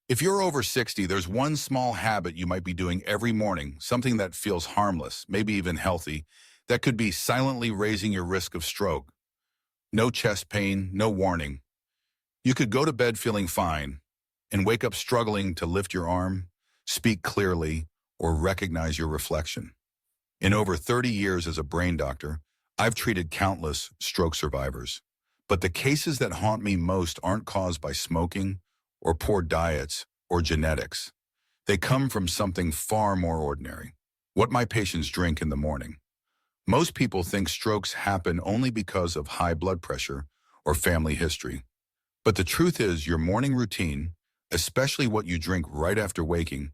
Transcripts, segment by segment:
If you're over 60, there's one small habit you might be doing every morning, something that feels harmless, maybe even healthy, that could be silently raising your risk of stroke. No chest pain, no warning. You could go to bed feeling fine and wake up struggling to lift your arm, speak clearly, or recognize your reflection. In over 30 years as a brain doctor, I've treated countless stroke survivors. But the cases that haunt me most aren't caused by smoking or poor diets or genetics. They come from something far more ordinary. What my patients drink in the morning. Most people think strokes happen only because of high blood pressure or family history. But the truth is your morning routine, especially what you drink right after waking,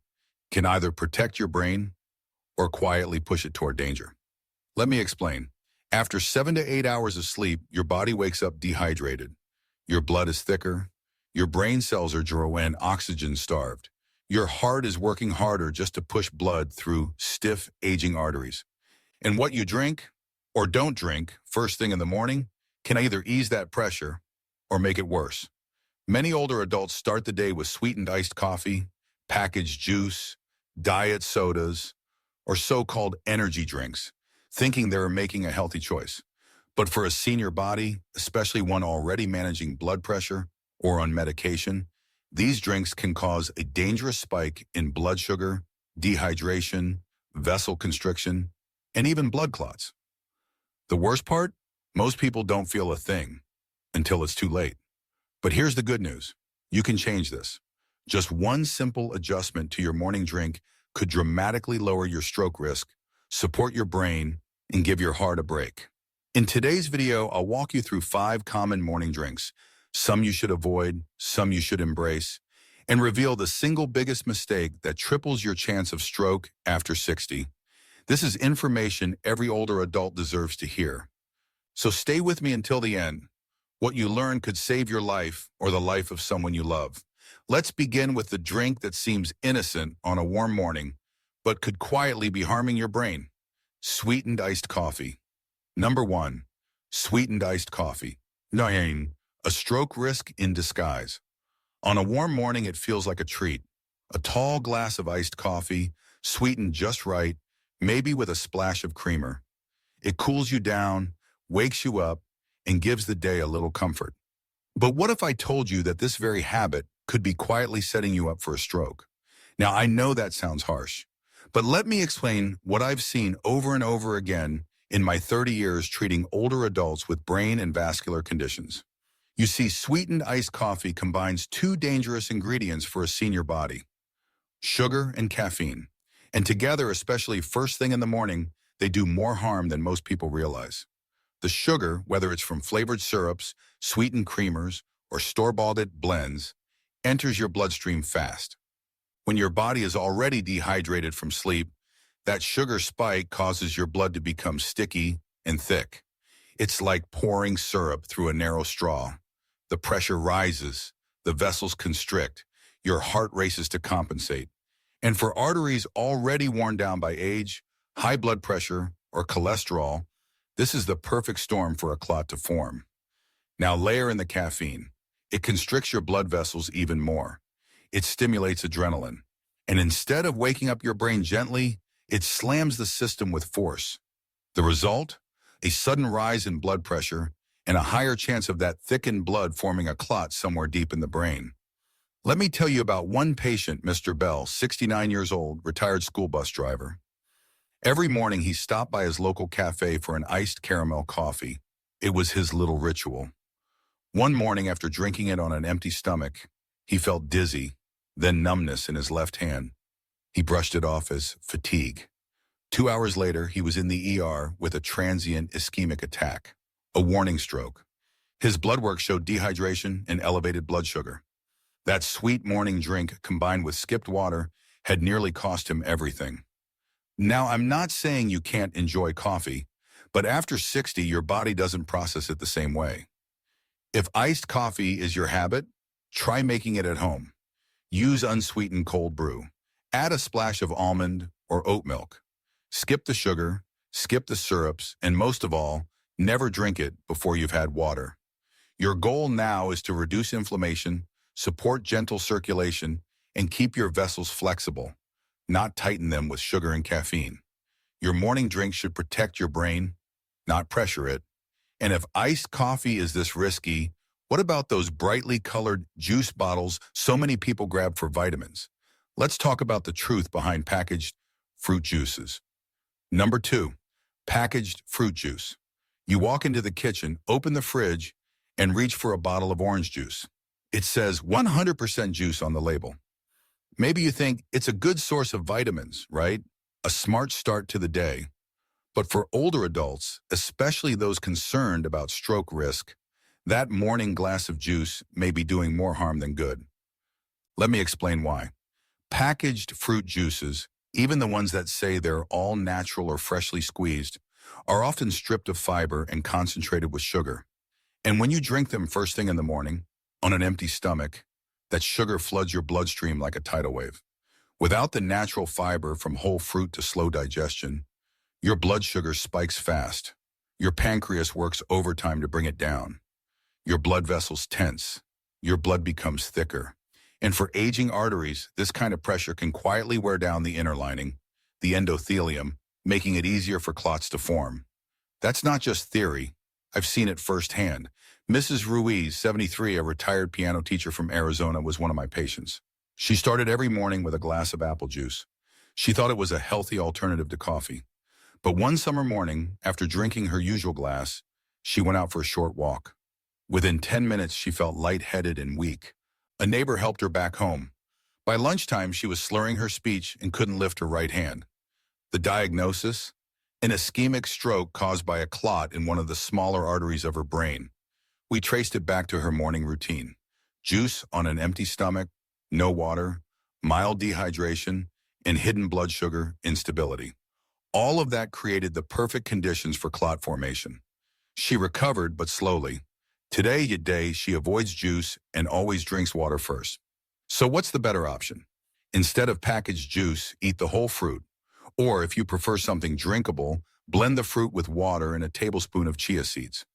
can either protect your brain or quietly push it toward danger. Let me explain. After 7 to 8 hours of sleep, your body wakes up dehydrated. Your blood is thicker. Your brain cells are and oxygen-starved. Your heart is working harder just to push blood through stiff, aging arteries. And what you drink or don't drink first thing in the morning can either ease that pressure or make it worse. Many older adults start the day with sweetened iced coffee, packaged juice, diet sodas, or so-called energy drinks, thinking they're making a healthy choice. But for a senior body, especially one already managing blood pressure or on medication, these drinks can cause a dangerous spike in blood sugar, dehydration, vessel constriction, and even blood clots. The worst part? Most people don't feel a thing until it's too late. But here's the good news. You can change this. Just one simple adjustment to your morning drink could dramatically lower your stroke risk, support your brain, and give your heart a break. In today's video, I'll walk you through 5 common morning drinks, some you should avoid, some you should embrace, and reveal the single biggest mistake that triples your chance of stroke after 60. This is information every older adult deserves to hear. So stay with me until the end. What you learn could save your life or the life of someone you love. Let's begin with the drink that seems innocent on a warm morning, but could quietly be harming your brain. Sweetened iced coffee. Number 1, sweetened iced coffee. 9, a stroke risk in disguise. On a warm morning, it feels like a treat. A tall glass of iced coffee, sweetened just right, maybe with a splash of creamer. It cools you down, wakes you up, and gives the day a little comfort. But what if I told you that this very habit could be quietly setting you up for a stroke? Now, I know that sounds harsh, but let me explain what I've seen over and over again in my 30 years treating older adults with brain and vascular conditions. You see, sweetened iced coffee combines 2 dangerous ingredients for a senior body: sugar and caffeine. And together, especially first thing in the morning, they do more harm than most people realize. The sugar, whether it's from flavored syrups, sweetened creamers, or store-bought blends, enters your bloodstream fast. When your body is already dehydrated from sleep, that sugar spike causes your blood to become sticky and thick. It's like pouring syrup through a narrow straw. The pressure rises, the vessels constrict, your heart races to compensate. And for arteries already worn down by age, high blood pressure, or cholesterol, this is the perfect storm for a clot to form. Now layer in the caffeine. It constricts your blood vessels even more. It stimulates adrenaline. And instead of waking up your brain gently, it slams the system with force. The result? A sudden rise in blood pressure and a higher chance of that thickened blood forming a clot somewhere deep in the brain. Let me tell you about one patient, Mr. Bell, 69 years old, retired school bus driver. Every morning he stopped by his local cafe for an iced caramel coffee. It was his little ritual. One morning after drinking it on an empty stomach, he felt dizzy, then numbness in his left hand. He brushed it off as fatigue. 2 hours later, he was in the ER with a transient ischemic attack, a warning stroke. His blood work showed dehydration and elevated blood sugar. That sweet morning drink combined with skipped water had nearly cost him everything. Now, I'm not saying you can't enjoy coffee, but after 60, your body doesn't process it the same way. If iced coffee is your habit, try making it at home. Use unsweetened cold brew. Add a splash of almond or oat milk. Skip the sugar, skip the syrups, and most of all, never drink it before you've had water. Your goal now is to reduce inflammation, support gentle circulation, and keep your vessels flexible, not tighten them with sugar and caffeine. Your morning drink should protect your brain, not pressure it. And if iced coffee is this risky, what about those brightly colored juice bottles so many people grab for vitamins? Let's talk about the truth behind packaged fruit juices. Number 2, packaged fruit juice. You walk into the kitchen, open the fridge, and reach for a bottle of orange juice. It says 100% juice on the label. Maybe you think it's a good source of vitamins, right? A smart start to the day. But for older adults, especially those concerned about stroke risk, that morning glass of juice may be doing more harm than good. Let me explain why. Packaged fruit juices, even the ones that say they're all natural or freshly squeezed, are often stripped of fiber and concentrated with sugar. And when you drink them first thing in the morning, on an empty stomach, that sugar floods your bloodstream like a tidal wave. Without the natural fiber from whole fruit to slow digestion, your blood sugar spikes fast. Your pancreas works overtime to bring it down. Your blood vessels tense. Your blood becomes thicker. And for aging arteries, this kind of pressure can quietly wear down the inner lining, the endothelium, making it easier for clots to form. That's not just theory. I've seen it firsthand. Mrs. Ruiz, 73, a retired piano teacher from Arizona, was one of my patients. She started every morning with a glass of apple juice. She thought it was a healthy alternative to coffee. But one summer morning, after drinking her usual glass, she went out for a short walk. Within 10 minutes, she felt lightheaded and weak. A neighbor helped her back home. By lunchtime, she was slurring her speech and couldn't lift her right hand. The diagnosis? An ischemic stroke caused by a clot in one of the smaller arteries of her brain. We traced it back to her morning routine. Juice on an empty stomach, no water, mild dehydration, and hidden blood sugar instability. All of that created the perfect conditions for clot formation. She recovered, but slowly. Today, she avoids juice and always drinks water first. So what's the better option? Instead of packaged juice, eat the whole fruit. Or if you prefer something drinkable, blend the fruit with water and a tablespoon of chia seeds.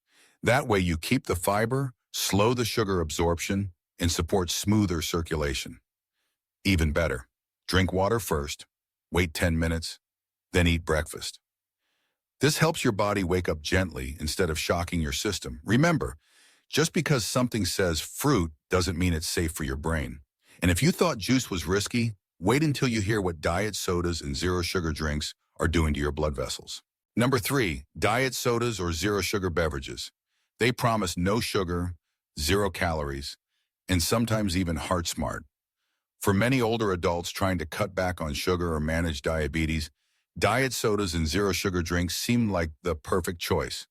That way you keep the fiber, slow the sugar absorption, and support smoother circulation. Even better, drink water first, wait 10 minutes, then eat breakfast. This helps your body wake up gently instead of shocking your system. Remember, just because something says fruit doesn't mean it's safe for your brain. And if you thought juice was risky, wait until you hear what diet sodas and zero sugar drinks are doing to your blood vessels. Number 3, diet sodas or zero sugar beverages. They promise no sugar, 0 calories, and sometimes even heart smart. For many older adults trying to cut back on sugar or manage diabetes, diet sodas and zero sugar drinks seem like the perfect choice.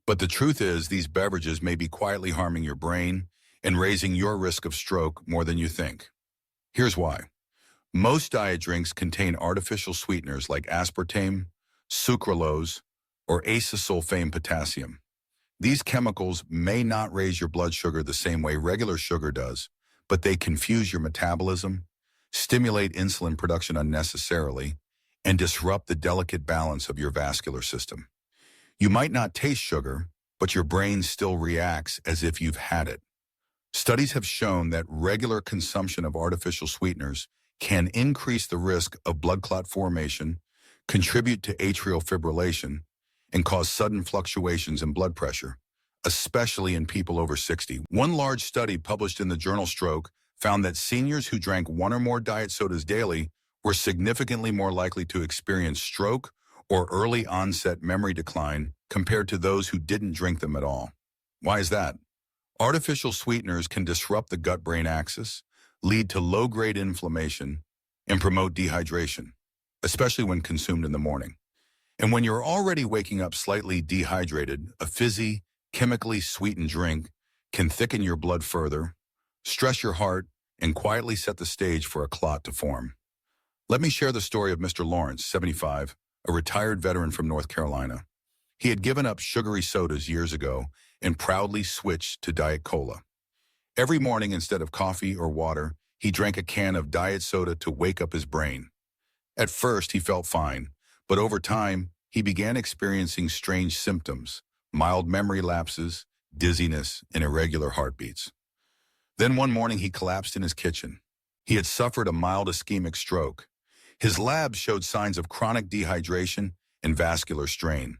But the truth is, these beverages may be quietly harming your brain and raising your risk of stroke more than you think. Here's why. Most diet drinks contain artificial sweeteners like aspartame, sucralose, or acesulfame potassium. These chemicals may not raise your blood sugar the same way regular sugar does, but they confuse your metabolism, stimulate insulin production unnecessarily, and disrupt the delicate balance of your vascular system. You might not taste sugar, but your brain still reacts as if you've had it. Studies have shown that regular consumption of artificial sweeteners can increase the risk of blood clot formation, contribute to atrial fibrillation, and cause sudden fluctuations in blood pressure, especially in people over 60. One large study published in the journal Stroke found that seniors who drank 1 or more diet sodas daily were significantly more likely to experience stroke or early onset memory decline compared to those who didn't drink them at all. Why is that? Artificial sweeteners can disrupt the gut-brain axis, lead to low-grade inflammation, and promote dehydration, especially when consumed in the morning. And when you're already waking up slightly dehydrated, a fizzy, chemically sweetened drink can thicken your blood further, stress your heart, and quietly set the stage for a clot to form. Let me share the story of Mr. Lawrence, 75, a retired veteran from North Carolina. He had given up sugary sodas years ago and proudly switched to Diet Cola. Every morning, instead of coffee or water, he drank a can of diet soda to wake up his brain. At first, he felt fine, but over time, he began experiencing strange symptoms, mild memory lapses, dizziness, and irregular heartbeats. Then one morning, he collapsed in his kitchen. He had suffered a mild ischemic stroke. His labs showed signs of chronic dehydration and vascular strain.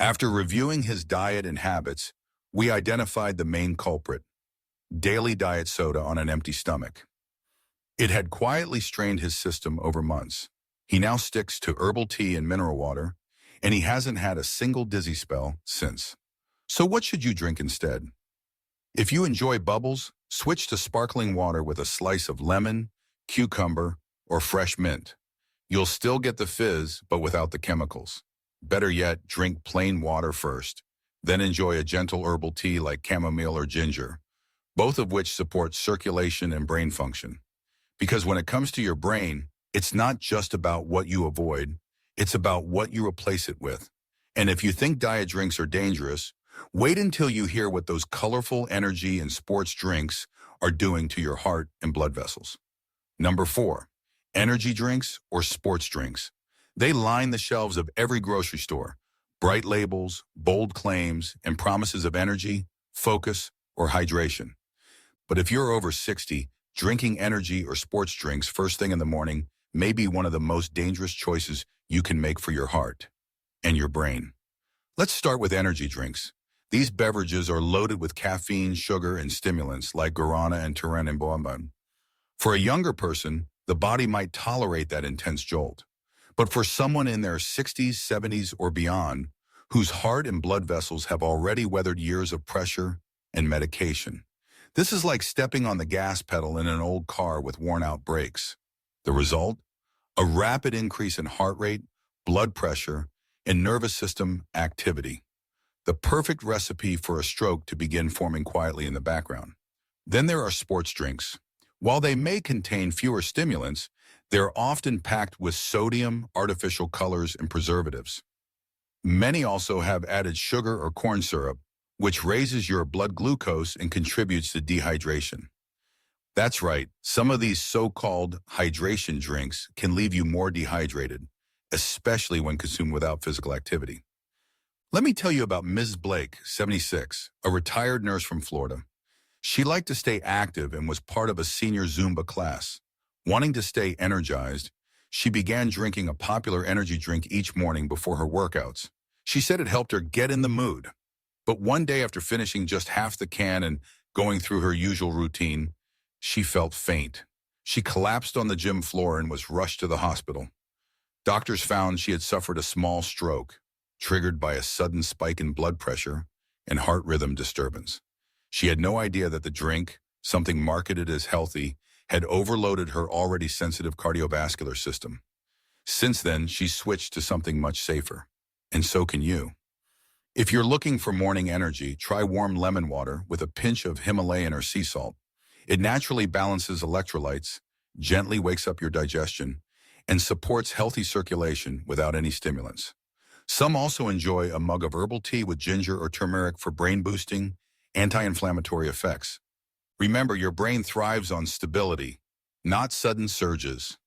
After reviewing his diet and habits, we identified the main culprit: daily diet soda on an empty stomach. It had quietly strained his system over months. He now sticks to herbal tea and mineral water, and he hasn't had a single dizzy spell since. So what should you drink instead? If you enjoy bubbles, switch to sparkling water with a slice of lemon, cucumber, or fresh mint. You'll still get the fizz, but without the chemicals. Better yet, drink plain water first, then enjoy a gentle herbal tea like chamomile or ginger, both of which support circulation and brain function. Because when it comes to your brain, it's not just about what you avoid, it's about what you replace it with. And if you think diet drinks are dangerous, wait until you hear what those colorful energy and sports drinks are doing to your heart and blood vessels. Number 4, energy drinks or sports drinks. They line the shelves of every grocery store. Bright labels, bold claims, and promises of energy, focus, or hydration. But if you're over 60, drinking energy or sports drinks first thing in the morning may be one of the most dangerous choices you can make for your heart and your brain. Let's start with energy drinks. These beverages are loaded with caffeine, sugar, and stimulants like guarana and turinabol. For a younger person, the body might tolerate that intense jolt. But for someone in their 60s, 70s, or beyond, whose heart and blood vessels have already weathered years of pressure and medication, this is like stepping on the gas pedal in an old car with worn-out brakes. The result? A rapid increase in heart rate, blood pressure, and nervous system activity. The perfect recipe for a stroke to begin forming quietly in the background. Then there are sports drinks. While they may contain fewer stimulants, they're often packed with sodium, artificial colors, and preservatives. Many also have added sugar or corn syrup, which raises your blood glucose and contributes to dehydration. That's right, some of these so-called hydration drinks can leave you more dehydrated, especially when consumed without physical activity. Let me tell you about Ms. Blake, 76, a retired nurse from Florida. She liked to stay active and was part of a senior Zumba class. Wanting to stay energized, she began drinking a popular energy drink each morning before her workouts. She said it helped her get in the mood. But one day after finishing just half the can and going through her usual routine, she felt faint. She collapsed on the gym floor and was rushed to the hospital. Doctors found she had suffered a small stroke, triggered by a sudden spike in blood pressure and heart rhythm disturbance. She had no idea that the drink, something marketed as healthy, had overloaded her already sensitive cardiovascular system. Since then, she's switched to something much safer. And so can you. If you're looking for morning energy, try warm lemon water with a pinch of Himalayan or sea salt. It naturally balances electrolytes, gently wakes up your digestion, and supports healthy circulation without any stimulants. Some also enjoy a mug of herbal tea with ginger or turmeric for brain-boosting, anti-inflammatory effects. Remember, your brain thrives on stability, not sudden surges.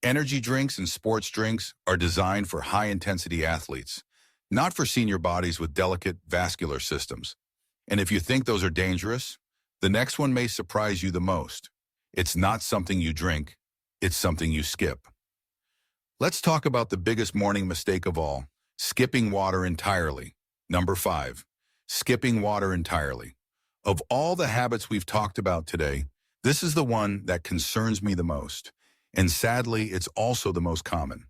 Energy drinks and sports drinks are designed for high-intensity athletes, not for senior bodies with delicate vascular systems. And if you think those are dangerous, the next one may surprise you the most. It's not something you drink, it's something you skip. Let's talk about the biggest morning mistake of all, skipping water entirely. Number 5, skipping water entirely. Of all the habits we've talked about today, this is the one that concerns me the most. And sadly, it's also the most common.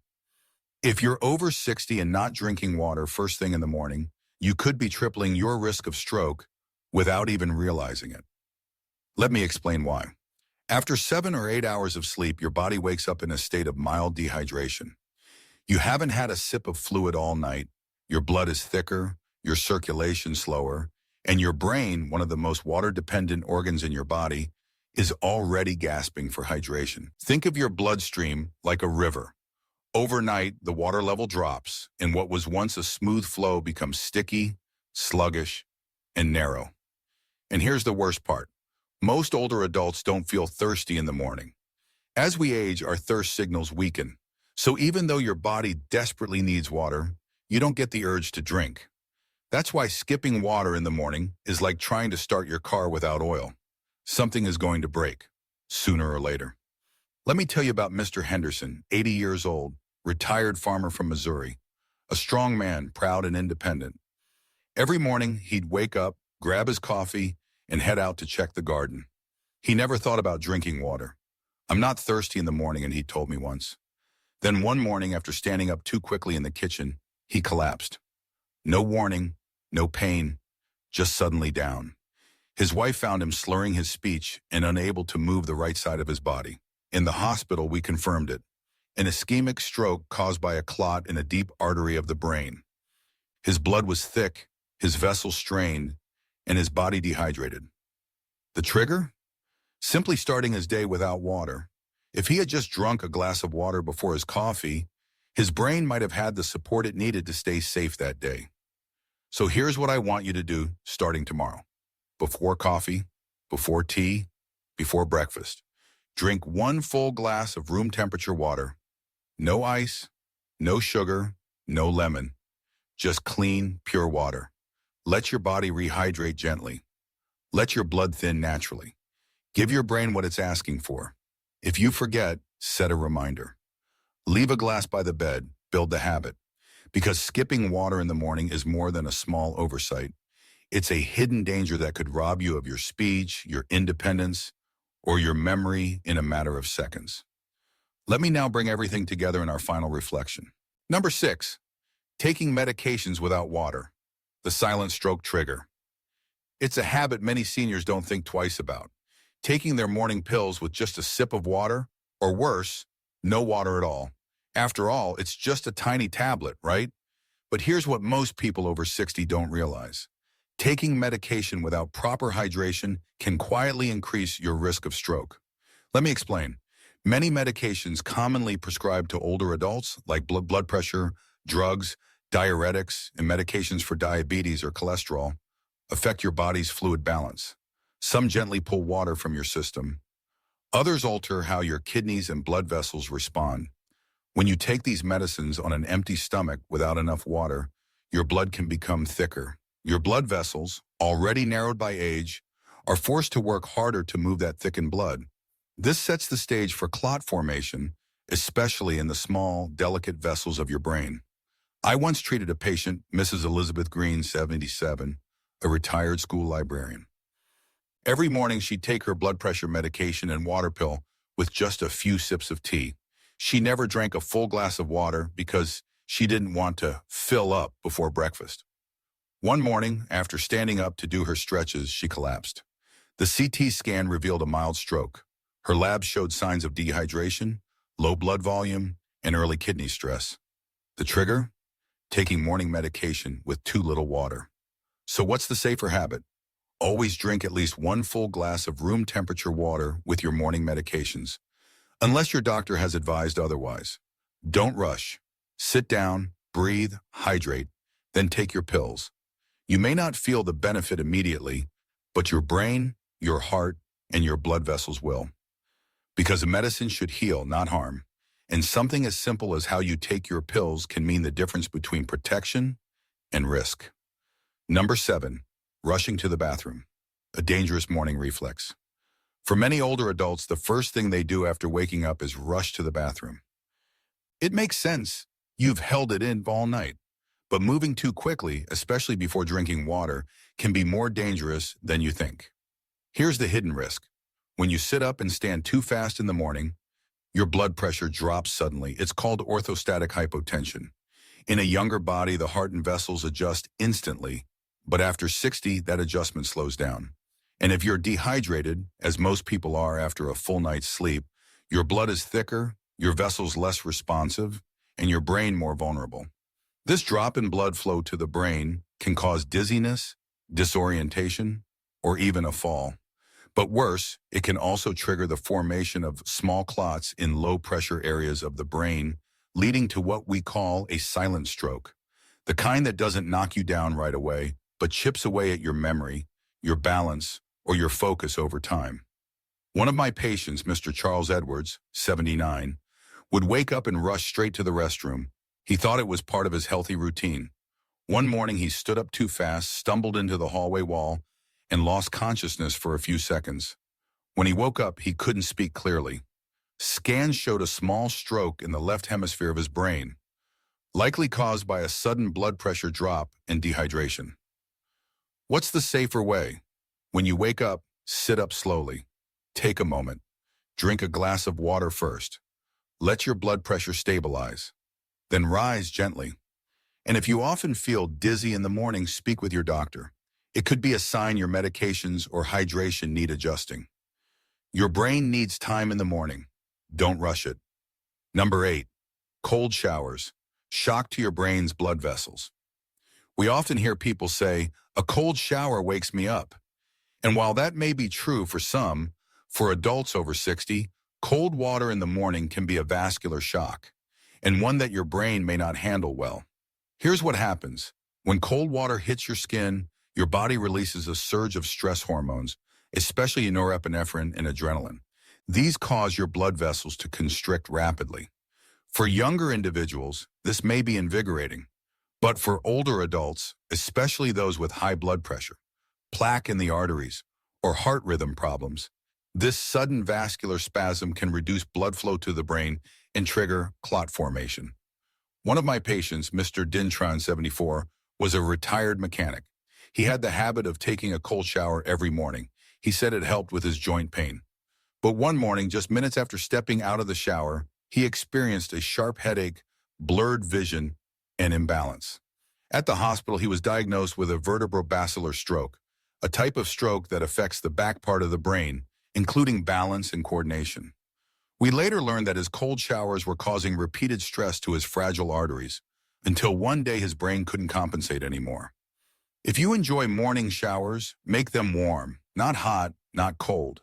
If you're over 60 and not drinking water first thing in the morning, you could be tripling your risk of stroke without even realizing it. Let me explain why. After 7 or 8 hours of sleep, your body wakes up in a state of mild dehydration. You haven't had a sip of fluid all night, your blood is thicker, your circulation slower, and your brain, one of the most water-dependent organs in your body, is already gasping for hydration. Think of your bloodstream like a river. Overnight, the water level drops, and what was once a smooth flow becomes sticky, sluggish, and narrow. And here's the worst part. Most older adults don't feel thirsty in the morning. As we age, our thirst signals weaken. So even though your body desperately needs water, you don't get the urge to drink. That's why skipping water in the morning is like trying to start your car without oil. Something is going to break, sooner or later. Let me tell you about Mr. Henderson, 80 years old, retired farmer from Missouri, a strong man, proud and independent. Every morning, he'd wake up, grab his coffee, and head out to check the garden. He never thought about drinking water. "I'm not thirsty in the morning," and he told me once. Then one morning, after standing up too quickly in the kitchen, he collapsed. No warning, no pain, just suddenly down. His wife found him slurring his speech and unable to move the right side of his body. In the hospital, we confirmed it. An ischemic stroke caused by a clot in a deep artery of the brain. His blood was thick, his vessels strained, and his body dehydrated. The trigger? Simply starting his day without water. If he had just drunk a glass of water before his coffee, his brain might have had the support it needed to stay safe that day. So here's what I want you to do starting tomorrow. Before coffee, before tea, before breakfast, drink 1 full glass of room temperature water. No ice, no sugar, no lemon. Just clean, pure water. Let your body rehydrate gently. Let your blood thin naturally. Give your brain what it's asking for. If you forget, set a reminder. Leave a glass by the bed, build the habit. Because skipping water in the morning is more than a small oversight. It's a hidden danger that could rob you of your speech, your independence, or your memory in a matter of seconds. Let me now bring everything together in our final reflection. Number 6, taking medications without water. The silent stroke trigger. It's a habit many seniors don't think twice about. Taking their morning pills with just a sip of water, or worse, no water at all. After all, it's just a tiny tablet, right? But here's what most people over 60 don't realize. Taking medication without proper hydration can quietly increase your risk of stroke. Let me explain. Many medications commonly prescribed to older adults, like blood pressure, drugs, diuretics, and medications for diabetes or cholesterol, affect your body's fluid balance. Some gently pull water from your system. Others alter how your kidneys and blood vessels respond. When you take these medicines on an empty stomach without enough water, your blood can become thicker. Your blood vessels, already narrowed by age, are forced to work harder to move that thickened blood. This sets the stage for clot formation, especially in the small, delicate vessels of your brain. I once treated a patient, Mrs. Elizabeth Green, 77, a retired school librarian. Every morning she'd take her blood pressure medication and water pill with just a few sips of tea. She never drank a full glass of water because she didn't want to fill up before breakfast. One morning, after standing up to do her stretches, she collapsed. The CT scan revealed a mild stroke. Her labs showed signs of dehydration, low blood volume, and early kidney stress. The trigger? Taking morning medication with too little water. So what's the safer habit? Always drink at least 1 full glass of room temperature water with your morning medications, unless your doctor has advised otherwise. Don't rush. Sit down, breathe, hydrate, then take your pills. You may not feel the benefit immediately, but your brain, your heart, and your blood vessels will. Because a medicine should heal, not harm. And something as simple as how you take your pills can mean the difference between protection and risk. Number 7, rushing to the bathroom. A dangerous morning reflex. For many older adults, the first thing they do after waking up is rush to the bathroom. It makes sense. You've held it in all night. But moving too quickly, especially before drinking water, can be more dangerous than you think. Here's the hidden risk. When you sit up and stand too fast in the morning, your blood pressure drops suddenly. It's called orthostatic hypotension. In a younger body, the heart and vessels adjust instantly, but after 60, that adjustment slows down. And if you're dehydrated, as most people are after a full night's sleep, your blood is thicker, your vessels less responsive, and your brain more vulnerable. This drop in blood flow to the brain can cause dizziness, disorientation, or even a fall. But worse, it can also trigger the formation of small clots in low-pressure areas of the brain, leading to what we call a silent stroke, the kind that doesn't knock you down right away, but chips away at your memory, your balance, or your focus over time. One of my patients, Mr. Charles Edwards, 79, would wake up and rush straight to the restroom. He thought it was part of his healthy routine. One morning he stood up too fast, stumbled into the hallway wall, and lost consciousness for a few seconds. When he woke up, he couldn't speak clearly. Scans showed a small stroke in the left hemisphere of his brain, likely caused by a sudden blood pressure drop and dehydration. What's the safer way? When you wake up, sit up slowly. Take a moment. Drink a glass of water first. Let your blood pressure stabilize. Then rise gently. And if you often feel dizzy in the morning, speak with your doctor. It could be a sign your medications or hydration need adjusting. Your brain needs time in the morning. Don't rush it. Number 8, cold showers. Shock to your brain's blood vessels. We often hear people say, a cold shower wakes me up. And while that may be true for some, for adults over 60, cold water in the morning can be a vascular shock, and one that your brain may not handle well. Here's what happens. When cold water hits your skin, your body releases a surge of stress hormones, especially norepinephrine and adrenaline. These cause your blood vessels to constrict rapidly. For younger individuals, this may be invigorating, but for older adults, especially those with high blood pressure, plaque in the arteries, or heart rhythm problems, this sudden vascular spasm can reduce blood flow to the brain and trigger clot formation. One of my patients, Mr. Dintron, 74, was a retired mechanic. He had the habit of taking a cold shower every morning. He said it helped with his joint pain. But one morning, just minutes after stepping out of the shower, he experienced a sharp headache, blurred vision, and imbalance. At the hospital, he was diagnosed with a vertebrobasilar stroke, a type of stroke that affects the back part of the brain, including balance and coordination. We later learned that his cold showers were causing repeated stress to his fragile arteries, until one day his brain couldn't compensate anymore. If you enjoy morning showers, make them warm, not hot, not cold.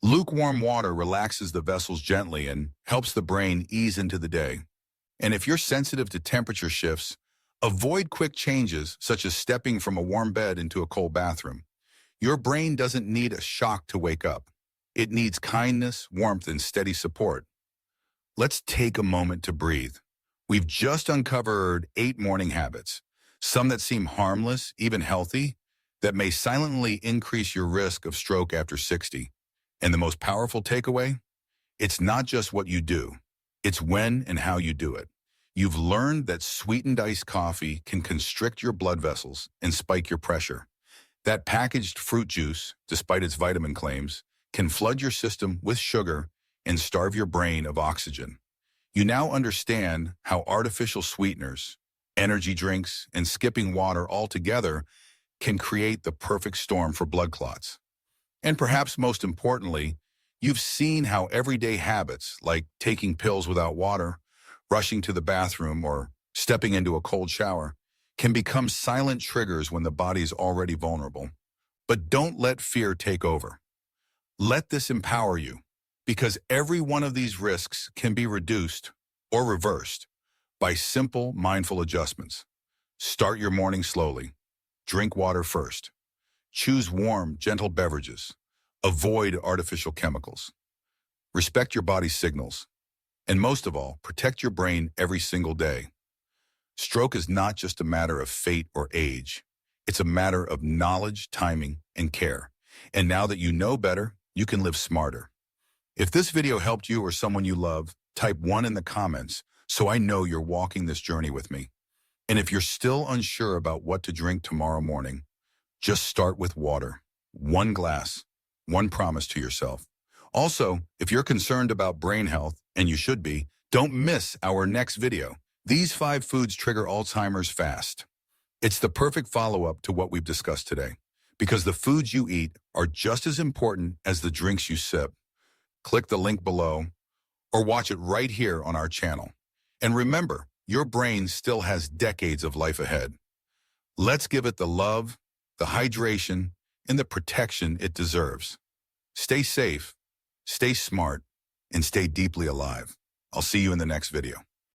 Lukewarm water relaxes the vessels gently and helps the brain ease into the day. And if you're sensitive to temperature shifts, avoid quick changes such as stepping from a warm bed into a cold bathroom. Your brain doesn't need a shock to wake up. It needs kindness, warmth, and steady support. Let's take a moment to breathe. We've just uncovered 8 morning habits, some that seem harmless, even healthy, that may silently increase your risk of stroke after 60. And the most powerful takeaway? It's not just what you do. It's when and how you do it. You've learned that sweetened iced coffee can constrict your blood vessels and spike your pressure. That packaged fruit juice, despite its vitamin claims, can flood your system with sugar and starve your brain of oxygen. You now understand how artificial sweeteners, energy drinks, and skipping water altogether can create the perfect storm for blood clots. And perhaps most importantly, you've seen how everyday habits like taking pills without water, rushing to the bathroom, or stepping into a cold shower can become silent triggers when the body's already vulnerable. But don't let fear take over. Let this empower you, because every one of these risks can be reduced or reversed by simple, mindful adjustments. Start your morning slowly. Drink water first. Choose warm, gentle beverages. Avoid artificial chemicals. Respect your body's signals. And most of all, protect your brain every single day. Stroke is not just a matter of fate or age. It's a matter of knowledge, timing, and care. And now that you know better, you can live smarter. If this video helped you or someone you love, type 1 in the comments so I know you're walking this journey with me. And if you're still unsure about what to drink tomorrow morning, just start with water. 1 glass, 1 promise to yourself. Also, if you're concerned about brain health, and you should be, don't miss our next video. These 5 foods trigger Alzheimer's fast. It's the perfect follow-up to what we've discussed today, because the foods you eat are just as important as the drinks you sip. Click the link below or watch it right here on our channel. And remember, your brain still has decades of life ahead. Let's give it the love, the hydration, and the protection it deserves. Stay safe, stay smart, and stay deeply alive. I'll see you in the next video.